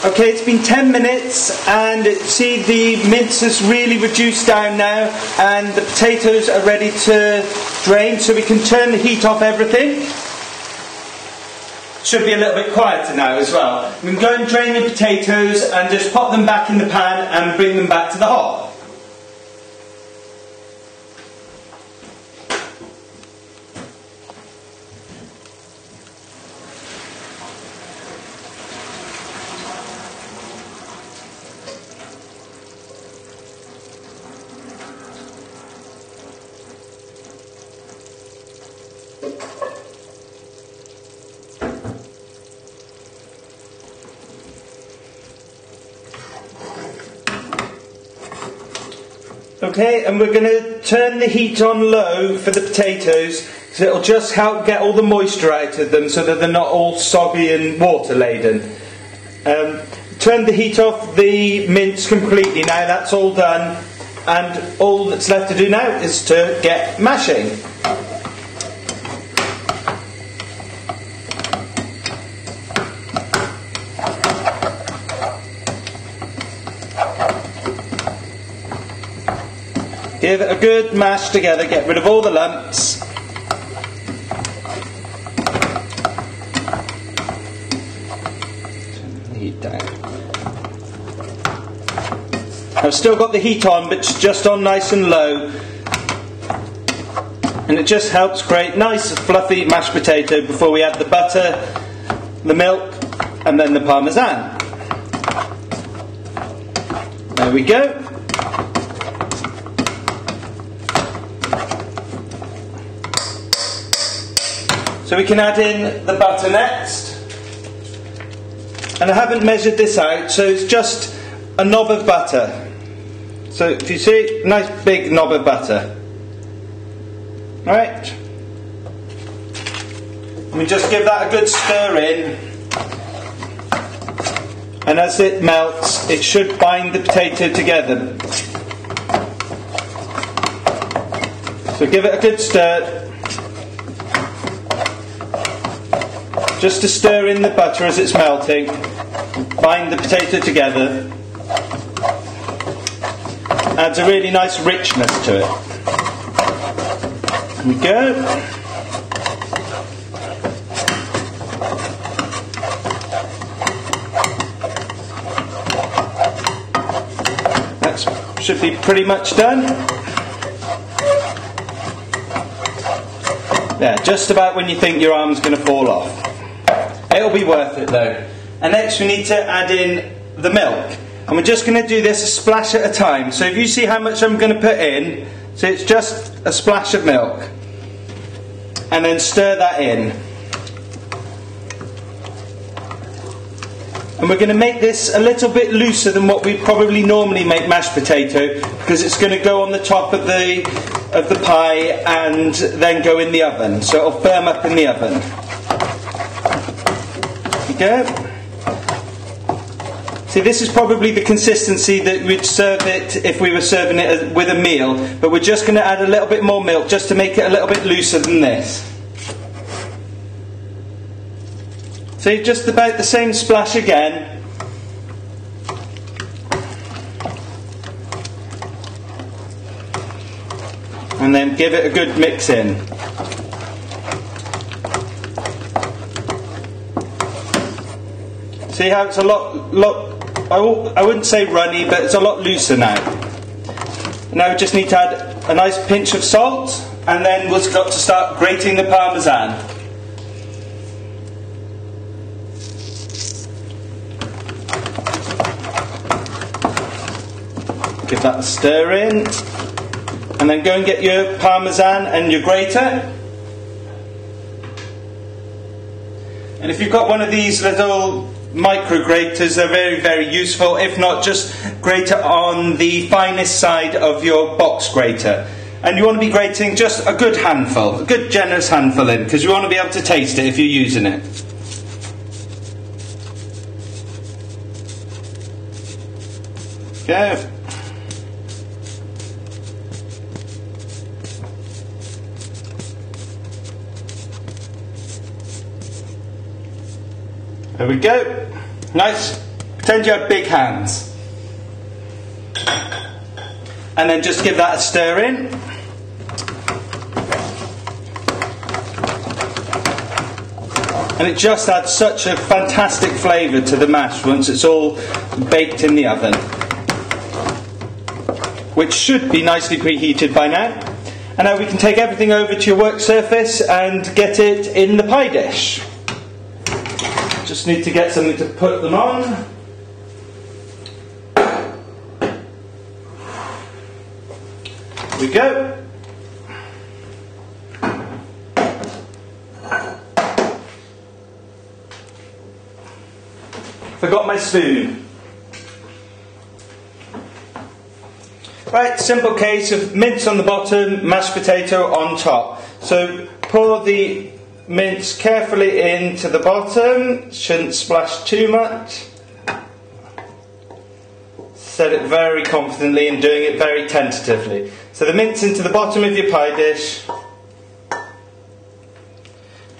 Okay, it's been 10 minutes and see the mince has really reduced down now and the potatoes are ready to drain, so we can turn the heat off everything. Should be a little bit quieter now as well. We can go and drain the potatoes and just pop them back in the pan and bring them back to the hob. Okay, and we're going to turn the heat on low for the potatoes, so it'll just help get all the moisture out of them so that they're not all soggy and water laden. Turn the heat off the mince completely now, that's all done, and all that's left to do now is to get mashing. Give it a good mash together, get rid of all the lumps. Turn the heat down. I've still got the heat on, but it's just on nice and low. And it just helps create nice fluffy mashed potato before we add the butter, the milk, and then the parmesan. There we go. So we can add in the butter next, and I haven't measured this out, so it's just a knob of butter. So if you see, nice big knob of butter. Right, and we just give that a good stir in, and as it melts it should bind the potato together. So give it a good stir. Just to stir in the butter as it's melting, bind the potato together, adds a really nice richness to it. There we go. That should be pretty much done. Yeah, just about when you think your arm's going to fall off. It'll be worth it though. And next we need to add in the milk. And we're just going to do this a splash at a time. So if you see how much I'm going to put in, so it's just a splash of milk. And then stir that in. And we're going to make this a little bit looser than what we probably normally make mashed potato, because it's going to go on the top of the pie and then go in the oven. So it'll firm up in the oven. Go. See, this is probably the consistency that we'd serve it if we were serving it with a meal, but we're just going to add a little bit more milk just to make it a little bit looser than this. So just about the same splash again. And then give it a good mix in. See how it's a lot, I wouldn't say runny, but it's a lot looser now. Now we just need to add a nice pinch of salt, and then we've got to start grating the parmesan. Give that a stir in, and then go and get your parmesan and your grater. And if you've got one of these little micro graters, they're very, very useful. If not, just grate it on the finest side of your box grater. And you want to be grating just a good handful, a good generous handful in, because you want to be able to taste it if you're using it. Go. There we go. Nice Pretend you have big hands. And then just give that a stir in. And it just adds such a fantastic flavour to the mash once it's all baked in the oven, which should be nicely preheated by now. And now we can take everything over to your work surface and get it in the pie dish. Just need to get something to put them on. Here we go. Forgot my spoon. Right, simple case of mince on the bottom, mashed potato on top. So pour the mince carefully into the bottom, shouldn't splash too much. Set it very confidently and doing it very tentatively. So the mince into the bottom of your pie dish,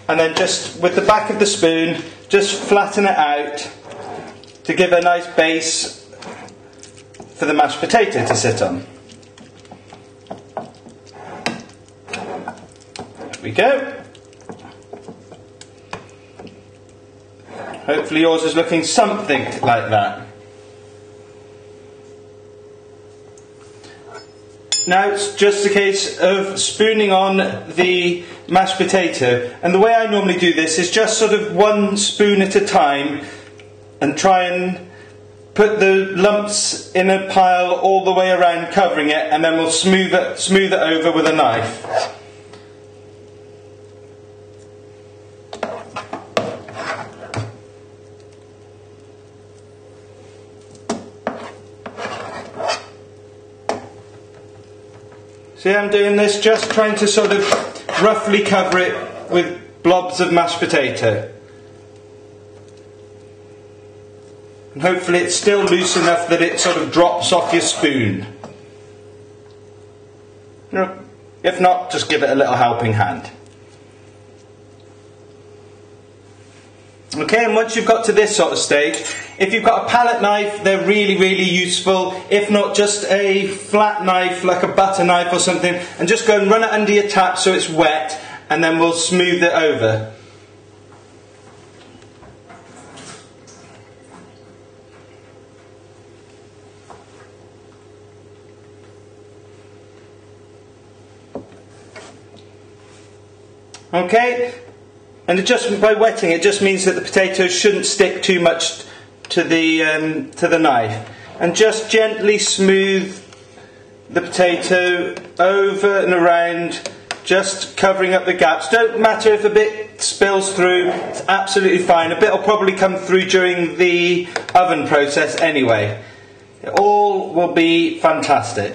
and then just with the back of the spoon, just flatten it out to give a nice base for the mashed potato to sit on. There we go. Hopefully yours is looking something like that. Now it's just a case of spooning on the mashed potato, and the way I normally do this is just sort of one spoon at a time and try and put the lumps in a pile all the way around, covering it, and then we'll smooth it over with a knife. See, I'm doing this, just trying to sort of roughly cover it with blobs of mashed potato. And hopefully it's still loose enough that it sort of drops off your spoon. If not, just give it a little helping hand. Okay, and once you've got to this sort of stage, if you've got a palette knife, they're really, really useful. If not, just a flat knife, like a butter knife or something, and just go and run it under your tap so it's wet, and then we'll smooth it over. Okay, and it just by wetting it just means that the potatoes shouldn't stick too much to the knife, and just gently smooth the potato over and around, just covering up the gaps. Don't matter if a bit spills through, it's absolutely fine. A bit will probably come through during the oven process anyway. It all will be fantastic.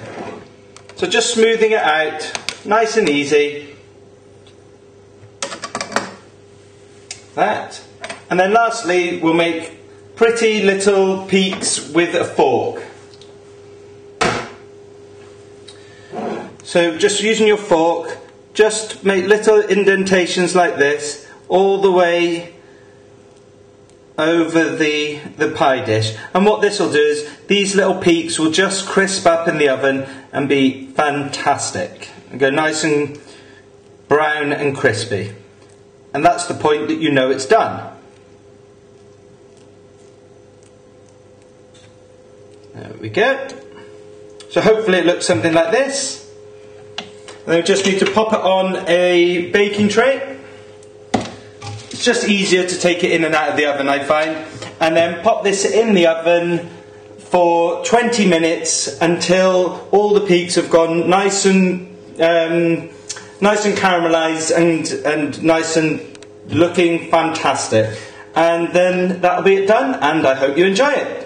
So just smoothing it out, nice and easy. That. And then lastly, we'll make pretty little peaks with a fork. So just using your fork, just make little indentations like this all the way over the pie dish. And what this will do is these little peaks will just crisp up in the oven and be fantastic. And go nice and brown and crispy. And that's the point that you know it's done. There we go. So hopefully it looks something like this. And then we just need to pop it on a baking tray. It's just easier to take it in and out of the oven, I find. And then pop this in the oven for 20 minutes until all the peaks have gone nice and caramelised and nice and looking fantastic. And then that'll be it done, and I hope you enjoy it.